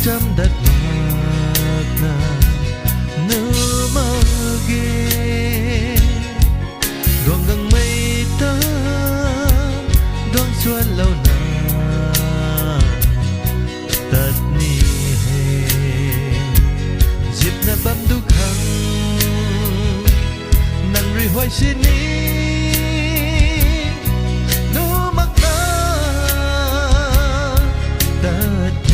Trăm đất ngọt ngào nữ mơ ghê gồng găng mây tơ đón xuân lâu nào tật ni hề dịp na bấm đúc hằng nắng rì hoài xin ní nữ mắc ta tật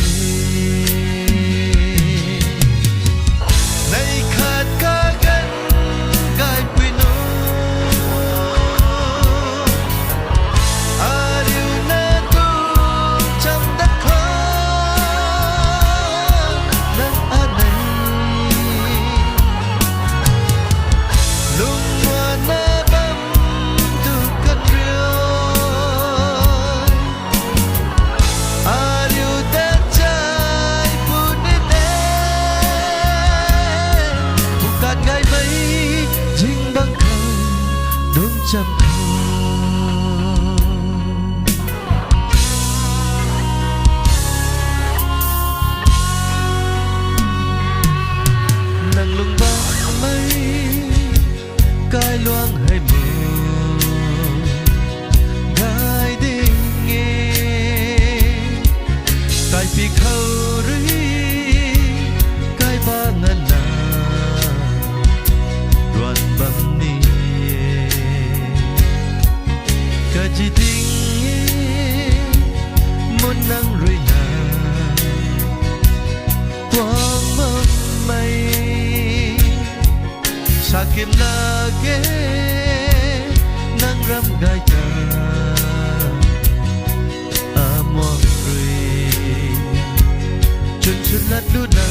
trăm nắng lung bóng mây cai loang hay mưa gai đi nghe cai phi khâu rí cai ba ngân na đoàn bầm ni chỉ tình muốn nắng rơi nàng quang mơ mây sa kiếm na ghé nắng râm gai ta à mong rơi chân chân lát đu na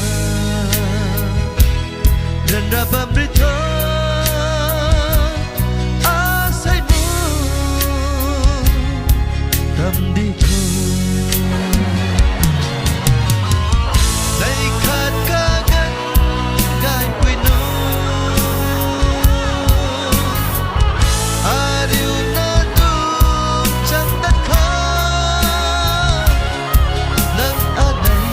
lần ra bầm rít thơ tâm đi thôi đây khát ca ngân gai quê nô à điều na tu chẳng đất khó nắng ở đây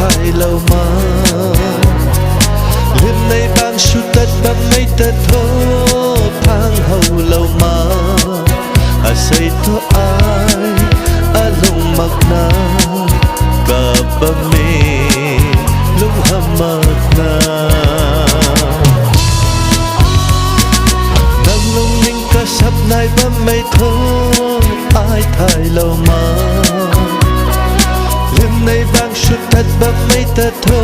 thai lâu mà lên nay bang su tất băm mấy tất thô thang hầu lâu mà say thô ai lung mặc na cả băm mê lung hầm mặc na nang lung ninh cả sắp nay băm mấy thô ai thai lâu mà lên nay bang su tất băm mấy tất thô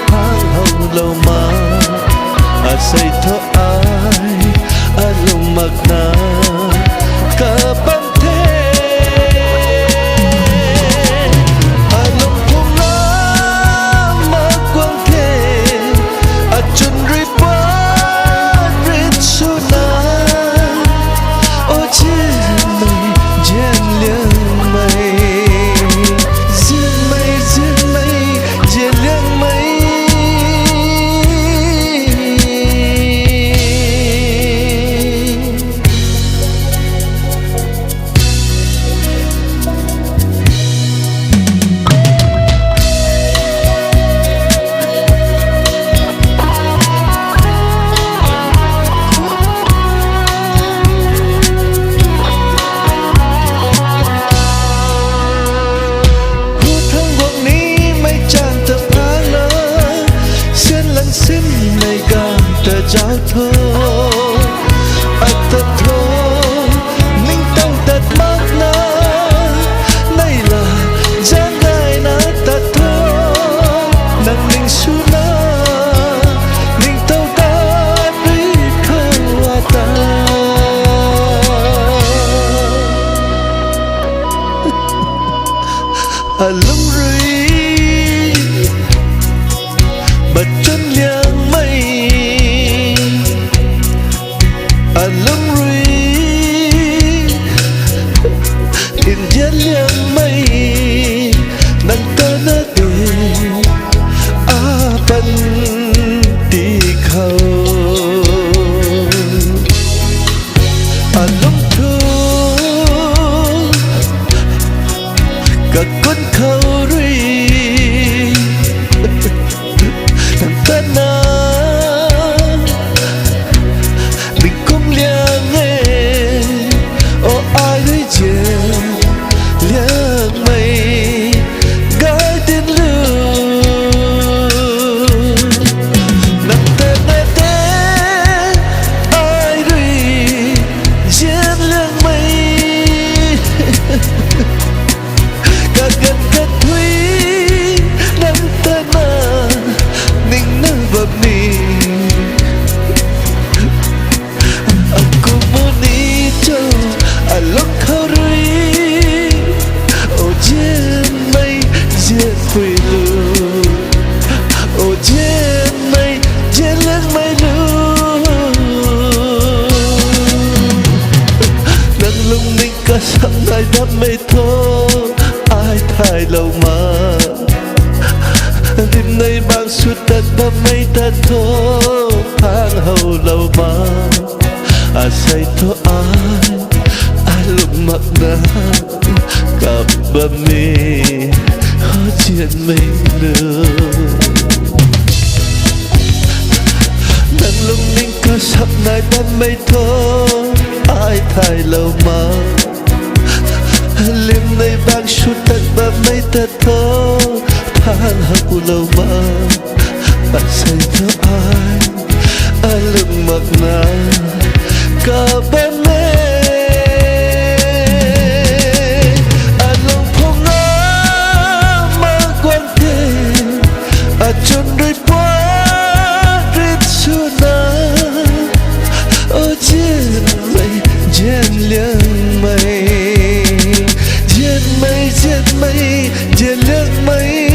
thang hầu lâu mà say thô ai lung mặc na cả băm thế lung thung lá mà quăng thế chun ri pa ri su na ô chiên mây chiên liêng mây chiên mây chiên liêng mây xin này càng tờ giáo thơ tật thơ ninh tăng tật mắc na này là giang gai na tật thơ nang ninh su na ninh tàu ta đi khâu ta lung ri bật chân liang mây lung ri in gian liang mây nang ta na de pan ti khâu lung thu cả con khâu ri ta na mình cũng liang nghe ô ai đấy chèn liang mây gái tên lưu nằm tên này tên ai đấy chèn liang mây cả gần cả thủy nằm tên na ninh nâng vập nì aku muni cho lúc khâu ri ô trên mây trên quỳ lưu ô trên mây trên lưng mây lưu nâng lung ninh cả sắp ai đắp mây thô ai thai lâu mà đêm nay bang su tất băm mấy tất thô thang hầu lâu mà say thô ai lung mặc na cả băm mê khó chuyện mây nữa nang lung ninh cả sắp nay băm mấy thô ai thai lâu mà đêm nay bang su tất băm mấy tất thô thang hậu lâu mà say thơ ai lưng mặc na cả bên mê lung phong á mà quan thế chôn đôi quá rít su na ô trên mây trên liang mây trên mây trên mây trên liang mây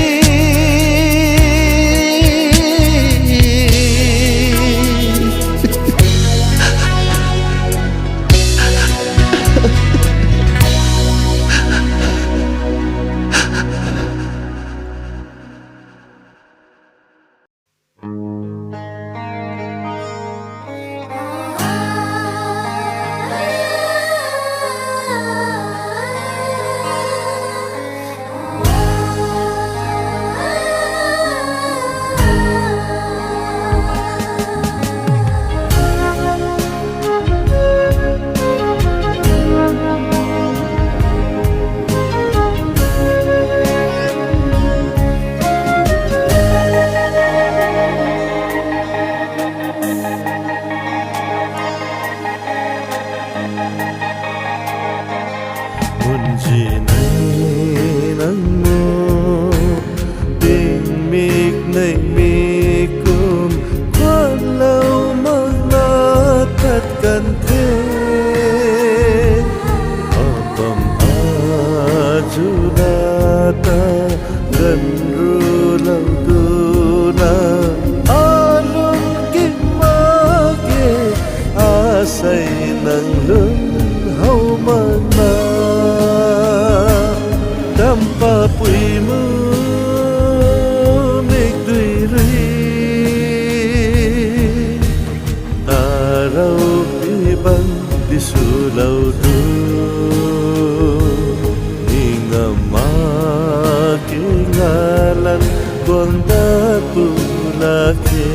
ngalan Gwanda pulake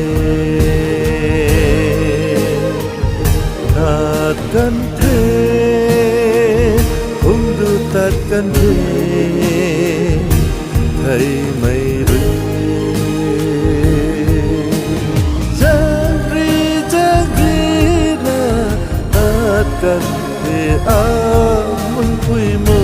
Tatkan the Undu tatkan the Thầy mây rơi Jagri na Tatkan the Amun pui mo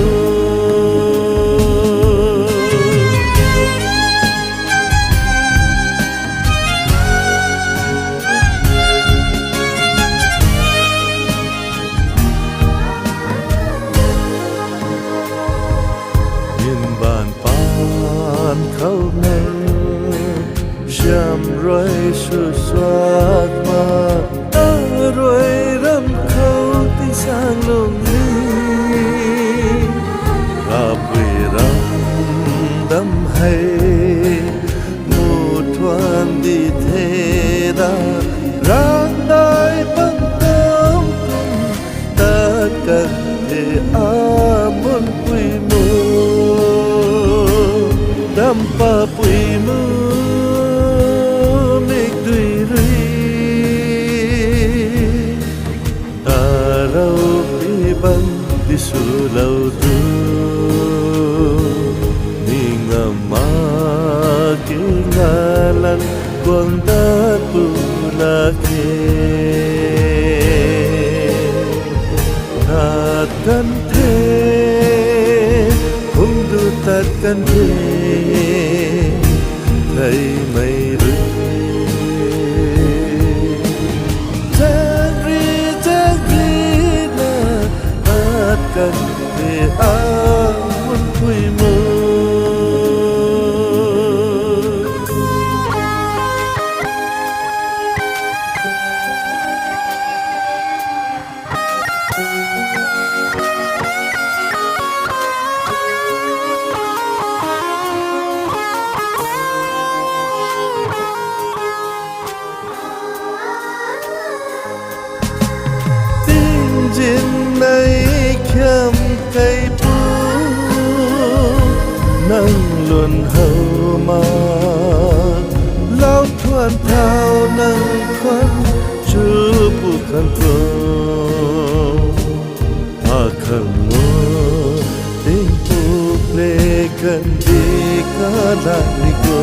khâu nâng chạm rồi sự xoát mà rồi râm khâu tí sang lông đi gặp vì râm đâm hay một thoáng đi thế đã ráng đai bằng tâm tất cả thể muốn quy mô Dampa pui mu mek dui rui Tarau pi bang di sulau tu Ningama ki ngalan Gwanda pulake Tatkan the Undu tatkan the Thầy mây rơi Jagri na Tatkan the Amun pui mo Jin nay kham cây pu nâng luồn hầu mà lao thuần thao nâng khuất chưa pu khăn pro a khăn ngô tình pu lê cần đi cả lại cô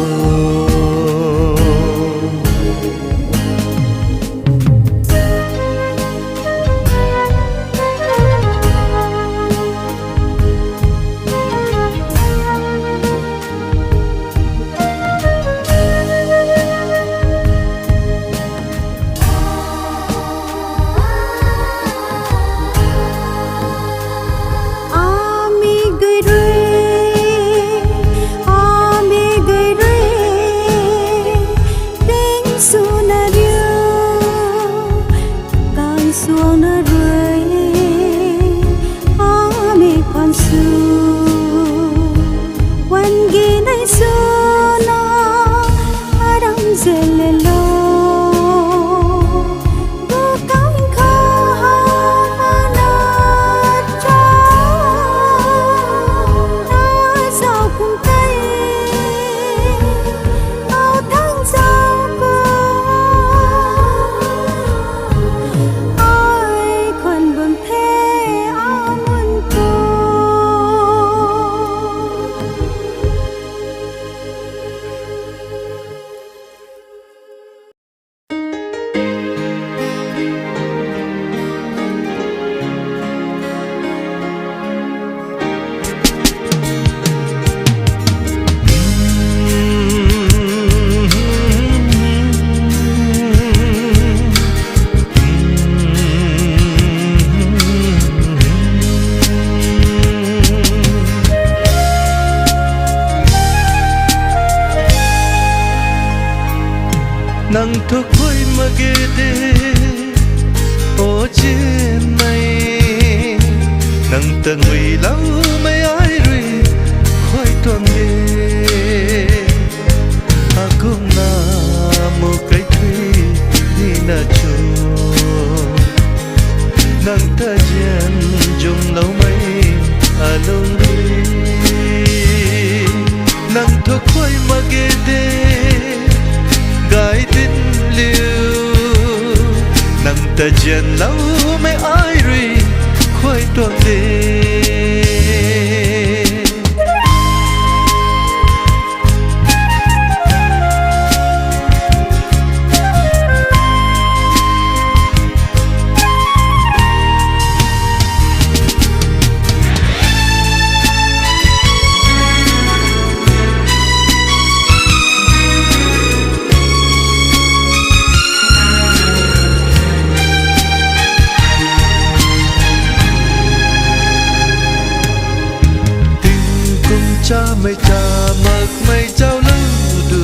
nang thuk khui magede o chin mai nang tangui lau mai ai ri khoi ton de akung na mo kai thui ni na chu nang ta jen jung lau mai a long ri nang thuk khôi mà ghê đê gái tin liu nắng ta dần lâu mấy ai rồi khôi tuang đê cha mây cha mặc mây trao lưu đủ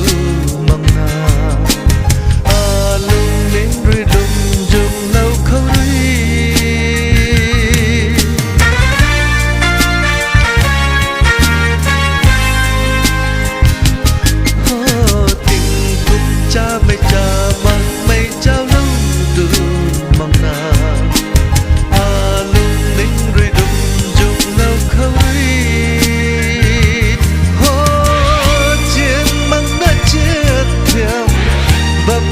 mong na lung nín rơi đùng dùng lâu khâu đi tình cùng cha mây cha mặc mây trao lưu đủ mong na lung nín rơi đùng dùng lâu khâu đi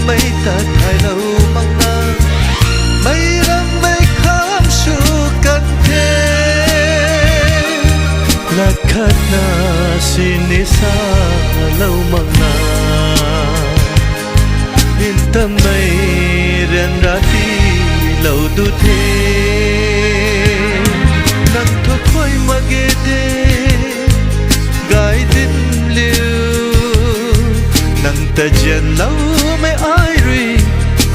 mấy ta thay lâu mong na mấy năm mấy khám su cần thế là khát na xin đi xa lâu mong na yên tâm mấy rèn ra đi lâu tu thế nắng thuốc khói mà ghê đê gái tin liu nắng ta dần lâu mấy ai rồi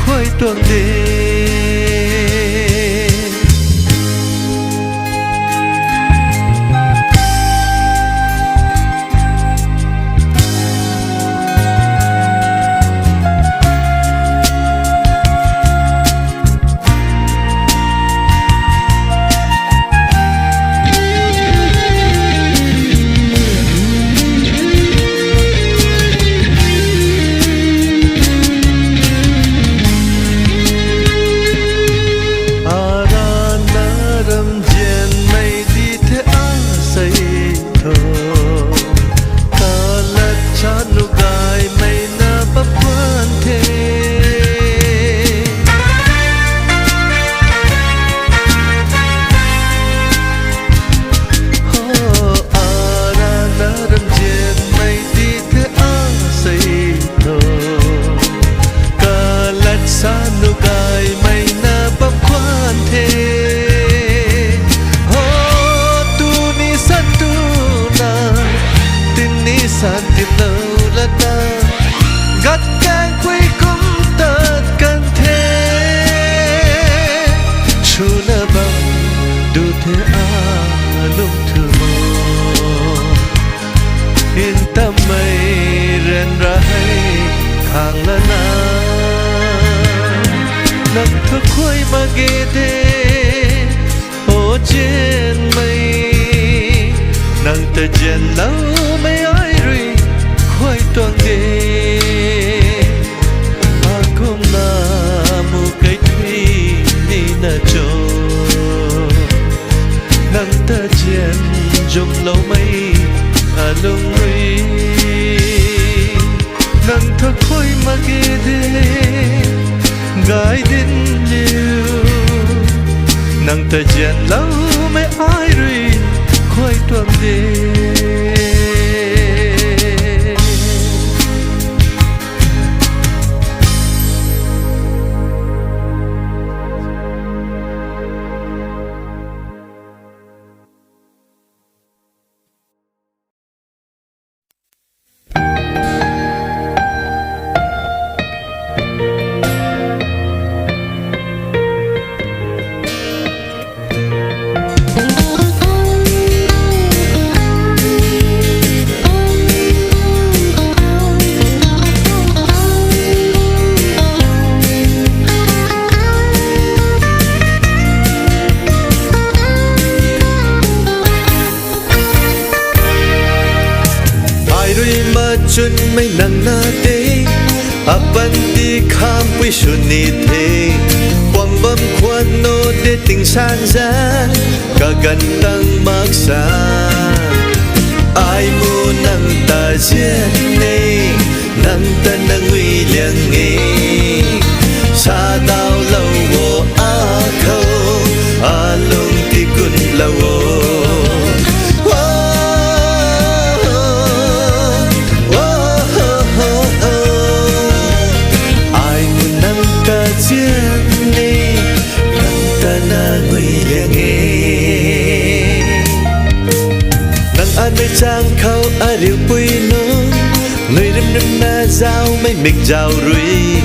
khói tuang đê san tìm đâu là ta gắt gang quy cũng tất cần thế chú nơ bằng đủ thế lúc thừa mơ yên tâm mây rèn ra hay hàng là nắng thức khuây mà ghê đê ô trên mây nắng ta dần lâu mấy ai rồi khói tuang đê cũng là một cái thủy đi nở trồ nắng ta dần dùng lâu mấy lung ri nắng thức khói mà ghê đê gái đến liu nắng ta dần lâu mấy ai rồi khói tuang đê chun mai nang na te apan ti kham pui suni the quang bam kwan no de ting san za ka gan tang mak sa ai mu nang ta giết này nang ta nang uy liang nghe sa đau lâu vô a khâu a lung ti kun lâu ai mu nang ta giết này nang ta nang uy liang nghe anh mới trang khâu a điều bùi nô người đâm đâm na dao mấy mịch dao rui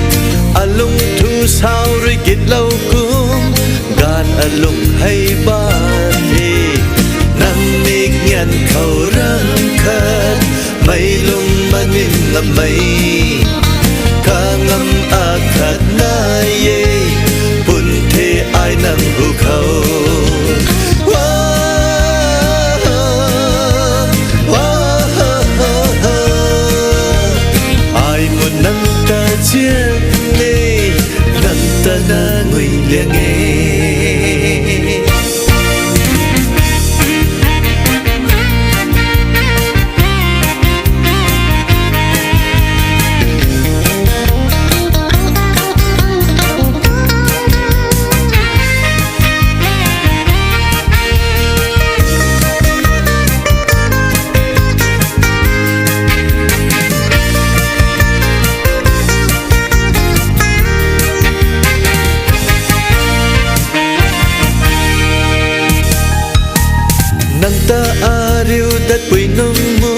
a lung thu sao rui kết lâu cung gan a lung hay ba thì nang mịch nhận khâu răng khát mấy lung ba nghìn ngầm mấy ca ngâm a khát na ye bùn thế ai nang hu khâu chiếc đi nằm ta na ngồi liang nghe ta a riu đất bụi nông mô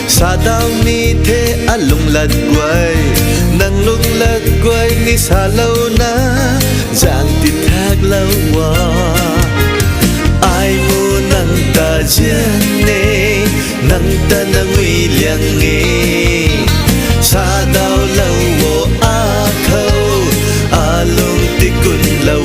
sa đau ni thế a lung lật quay nang lung lật quay ni sa lâu na giang tít thác lâu qua ai mu nang ta giang nê nang ta nang uy liang nghe sa đau lâu vô a khâu a lung tí kun lâu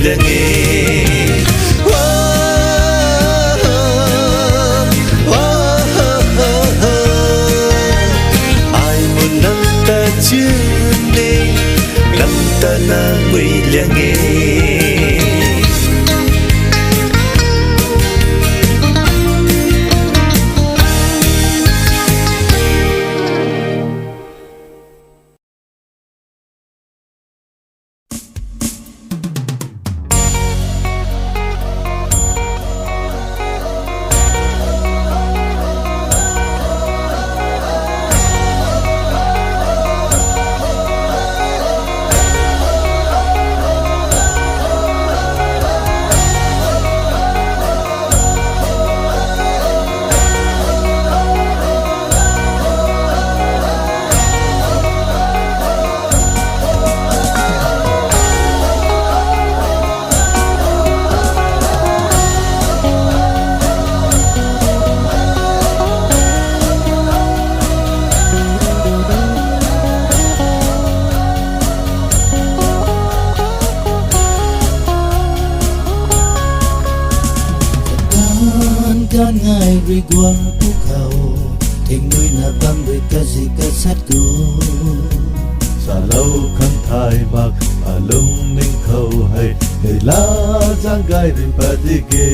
liang nghe ai muốn nắm ta chưa đi nắm ta na mùi liang ngheการง่ายรีกว่าภูเขาทิ้งด้วยหน้าบังด้วยกะสิกะสัดกู sa lâu khăn thai bạc a lung ninh khâu hay người lá giang gai rin pa đi ghê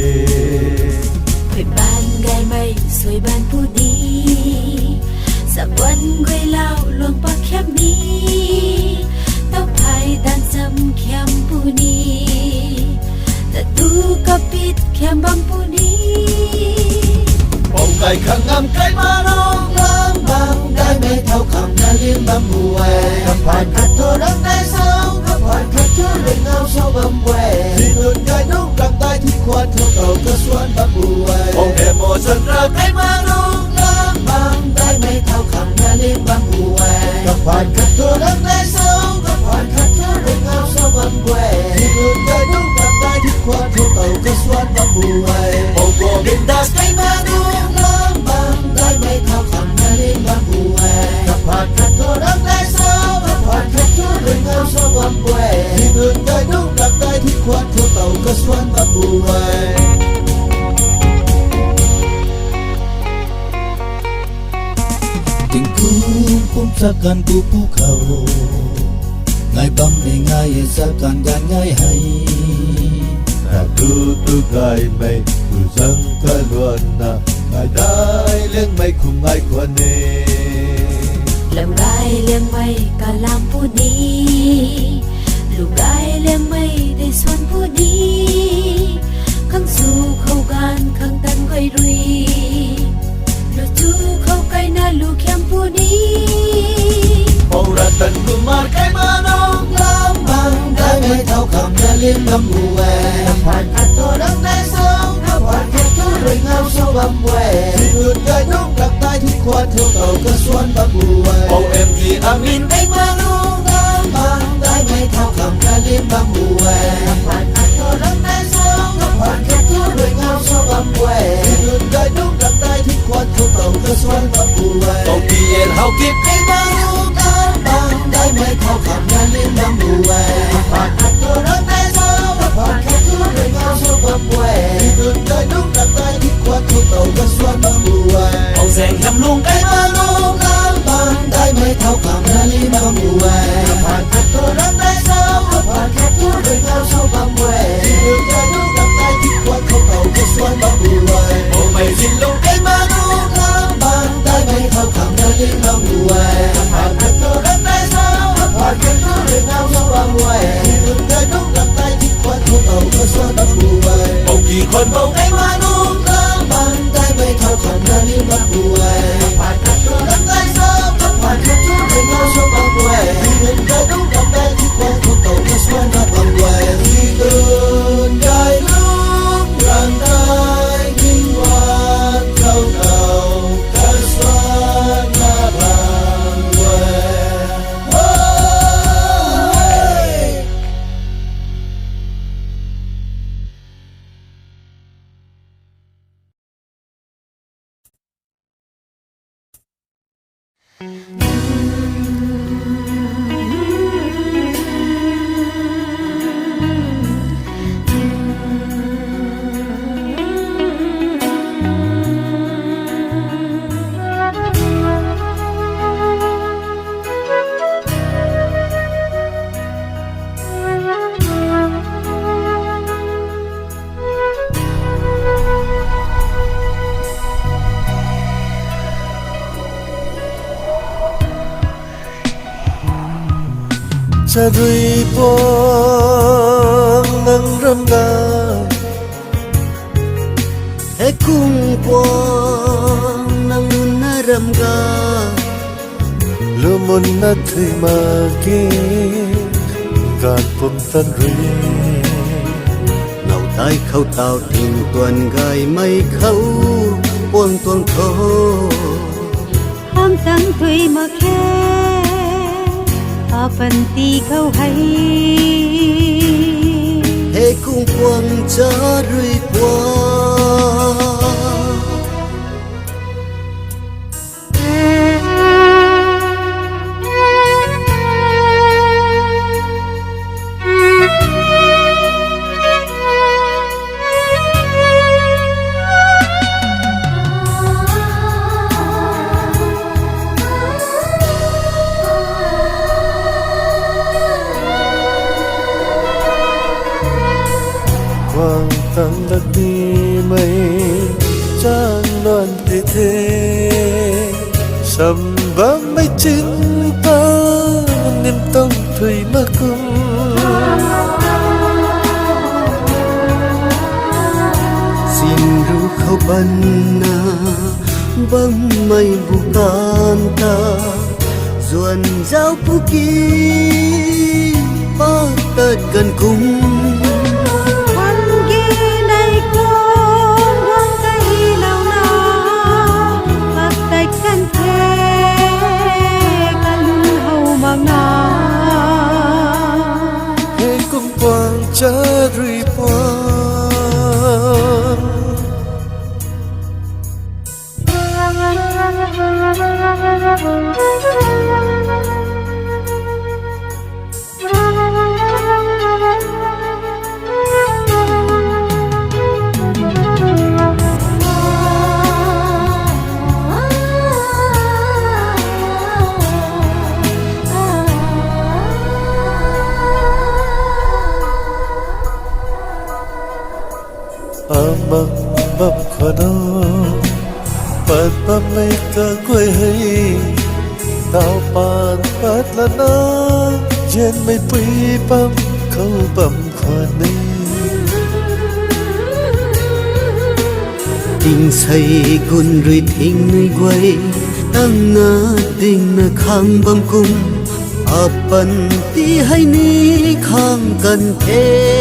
Hồi ban gai mây xuôi ban pu đi sa quân quay lao luồng pa khép mi tóc hai tan dâm khém pu ni ta tu kapit khém bang pu ni bông gai khăng ngâm cây ma nong lang bang gai mây thao khẳng na liên băm bùi gặp phải khát thơ đất đai sao gặp phải khát thơ lên ngao sao băm quê thì đường gai nông càng tay thì khoan thâu cầu cơ xuân băm bùi bông đẹp mùa xuân ra cây ma nong lang bang gai mây thao khẳng na liên băm bùi gặp phải khát thơ đất đai sao gặp phải khát thơ lên ngao sao băm quê thì đường gai nông càng tay thì khoan thâu cầu cơ xuân băm bùi bông bùa biển đá cây ma nong lang bang gai mây thao khẳng na liên băm bùi gặp phải khát thơ đất đai sao gặp phải khát thơ lên ngao sao băm quê thì đường gai nông càng tay thì khoan thâu cầu cơ xuân băm bùi คุ้มสักกันกูภูเขาง่ายปั๊มไม่ง่ายสักกันกันง่ายให้ถ้าดูตัวกายไม่ดูจังก็ล้วนนะง่ายได้เลี้ยงไม่คุ้มง่ายกว่านี้ลำไยเลี้ยงไม่กะลำผู้ดีลูกไก่เลี้ยงไม่ได้ส่วนผู้ดีข้างสู่เข้ากันข้างตันก้อยรุยลูกจูเข้าไก่น่าลูกแคมผู้ดีโอรัตันกุมารไก่มาน้องลำบังได้ไม่เท่าคำจะเลี้ยงลำบัวผ่านขัดตัวดังในสองถ้าผ่านแค่ทุเรื่องเงาโซ่บำเวที่อื่นได้น้องกลับใต้ที่ควรเท่าเก่าก็ส่วนบำบัวโอเอ็มพีอามินไก่มาน้องลำบังได้ไม่เท่าคำจะเลี้ยงลำบัวผ่านขัดตัวดังในสองถ้าผ่านแค่ทุเรื่องเงาโซ่บำเวที่อื่นได้น้องกลับใต้ที่ควรเท่าเก่าก็ส่วนบำบัวโอพีเอ็นเฮาเก็บไก่มาน้องได้ไม่เท่าคำนั้นลิ้นลำบัวผ่านขัดตัวรักในเศร้าผ่านแค่ทุเรื่องเงาโซ่บำเวที่ดุดได้นุ่งดักได้ที่ควรทุกเต่าก็ส่วนบำบัวเอาแสงคำลุงไก่มาลุงลำบังได้ไม่เท่าคำนั้นลิ้นลำบัวผ่านขัดตัวรักในเศร้าผ่านแค่ทุเรื่องเงาโซ่บำเวที่ดุดได้นุ่งดักได้ที่ควรทุกเต่าก็ส่วนบำบัวโอ้ไม่สิ้นลุงไก่มาลุงลำบังได้ไม่เท่าคำนั้นลิ้นลำบัวผ่านขัดตัวรักในเศร้าผ่านแค่ทุเรื่องเงาโซ่บำเวที่ดุดได้นุ่งดักได้ที่ควรทุกเต่าก็ส่วนบำบัวเอากี่คนเอาไก่มาลุงลำบังได้ไม่เท่าคำนั้นลิ้นลำบัวผ่านขัดตัวรักในเศร้าผ่านแค่ทุเรื่องเงาโซ่บำเวที่ดุดได้นุ่งดักได้ที่ควรทุกเต่าก็ส่วนบำบัวที่ดุดได้นุ่งดักได้ที่ควรเท่าเก่าก็ส่วนบำบัวจะรุยปองนังรำกาให้คุ้งปองนังนุนนารำกาลูมุนนัดที่มาเกการปมตันรีเงาตายเข้าเต่าถึงตวนกายไม่เข้าปวงตวงโทห้ามตั้งถุยมาแค่อาปันตีเข้าให้ให้คุ้งปวงจะรุยปวตั้งลักนี้ไม่จ้างนอนเทสัมบังไม่จินตานิ่มต้องถุยมากุมสิ่งรู้เขาบันนาบังไม่บุกานตาส่วนเจ้าผู้กี้ปากเติดกันกุมจะรีบวาง măng bắp khoa nó bát bắp mây ta quay hay tao pan bát là nó trên mây quý bắp khâu bắp khoa này tình say con rồi thình nơi quay tăng ngã tình na khang băm cung apan ti hay ni khang cần thế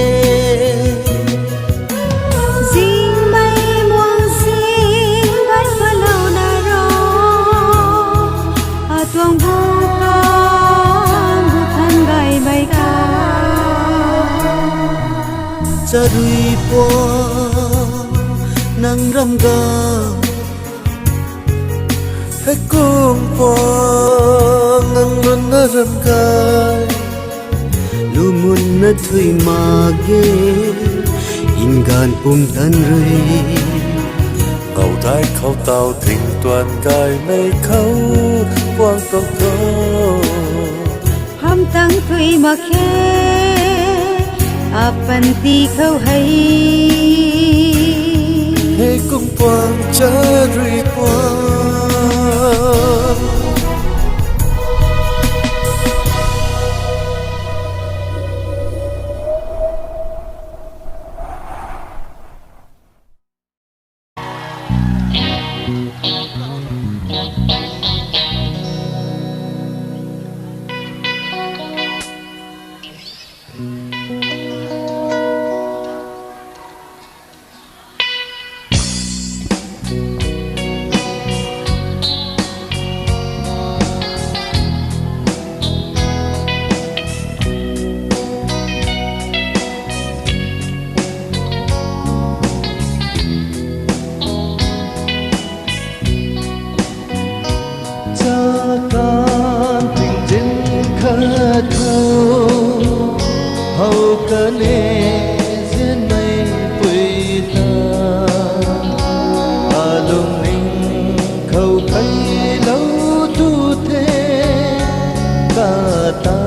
dinh mây muang xin gái phơi lâu na ro à tuang bu con bu thân gái bay ca cha đuôi po nang ram ga hãy cùng qua nâng luôn na râm gai lu mun na thui ma ge in gan pum tan rơi ngầu thái khâu tàu thình toàn gai mây khâu quang tông thơ ham tăng thui ma khe apan ti khâu hay hãy cùng quang cha rì quang hầu cơ nê diễn mây quỳ ta lung linh khâu thấy lâu tu thế cả ta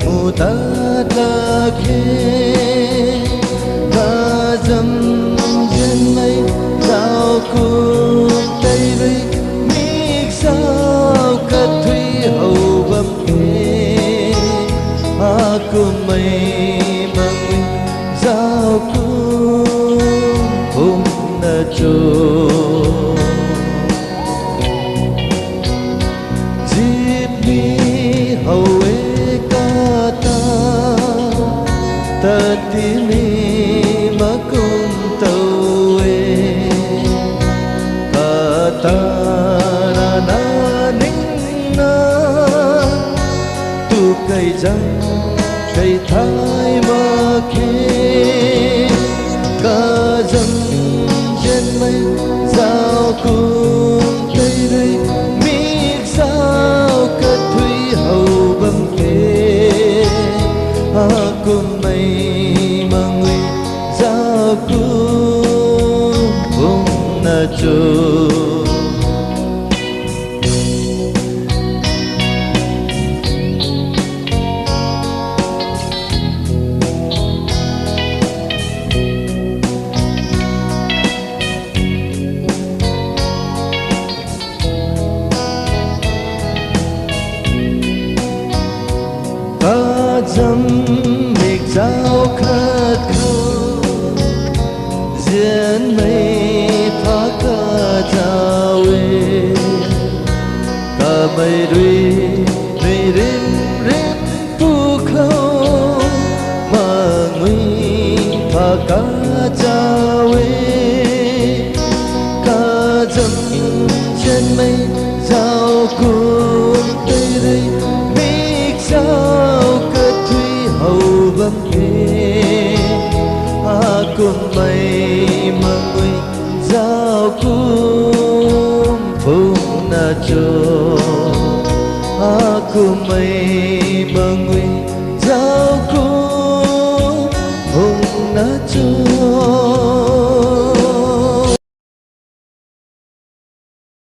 mù ta la khê ta dâm diễn mây giao cùng tây lưới miếc sao cất thủy hầu bầm khê aku mây mang giao cung hôm na trôi dịp mi hầu ê ca ta ta tí mi mà cùng tàu ê ca ta na na ninh na tu cây răng cây thái mà khi ca dâm trên mây giao cùng tây đây miếc sao cất thủy hầu bầm khê cùng mây mà người giao cùng vùng na trôi dâm miệt giao khát khâu diễn mây phá ca trao ê ta mây đuôi mây rin rin phu khâu mà nguy phá ca trao ê ca dâm trên mây giao cùng tây đây miệt sao hầu bấm khê cùng mây mà người giao cung vùng na trôi